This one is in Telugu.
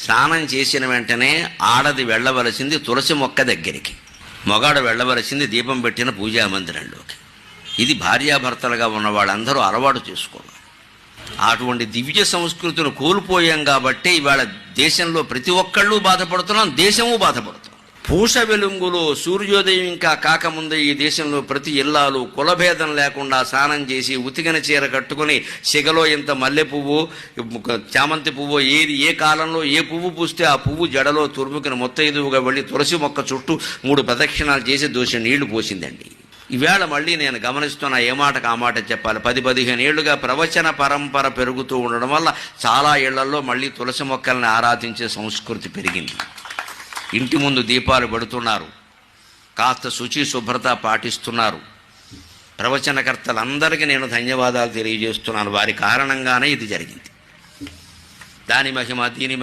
స్నానం చేసిన వెంటనే ఆడది వెళ్ళవలసింది తులసి మొక్క దగ్గరికి, మొగాడు వెళ్ళవలసింది దీపం పెట్టిన పూజా మందిరంలోకి. ఇది భార్యాభర్తలుగా ఉన్న వాళ్ళందరూ అలవాటు చేసుకోవాలి. అటువంటి దివ్య సంస్కృతిని కోల్పోయాం కాబట్టి ఇవాళ దేశంలో ప్రతి ఒక్కళ్ళు బాధపడుతున్నాం, దేశము బాధపడుతున్నాం. పూష వెలుంగులో సూర్యోదయం ఇంకా కాకముందే ఈ దేశంలో ప్రతి ఇల్లాలు కులభేదం లేకుండా స్నానం చేసి ఉతికిన చీర కట్టుకుని సిగలో ఇంత మల్లె పువ్వు, చామంతి పువ్వు, ఏ కాలంలో ఏ పువ్వు పూస్తే ఆ పువ్వు జడలో తురుముకిన ముత్తైదువుగా వెళ్ళి తులసి మొక్క చుట్టూ 3 ప్రదక్షిణాలు చేసి దోష నీళ్లు పోసిందండి. ఈవేళ మళ్ళీ నేను గమనిస్తున్నా, ఏ మాటకు ఆ మాట చెప్పాలి. 10-15 ఏళ్లుగా ప్రవచన పరంపర పెరుగుతూ ఉండడం వల్ల చాలా ఇళ్లలో మళ్ళీ తులసి మొక్కల్ని ఆరాధించే సంస్కృతి పెరిగింది. ఇంటి ముందు దీపాలు పెడుతున్నారు, కాస్త శుచి శుభ్రత పాటిస్తున్నారు. ప్రవచనకర్తలందరికీ నేను ధన్యవాదాలు తెలియజేస్తున్నాను. వారి కారణంగానే ఇది జరిగింది. దాని మహిమ దీని మహిమ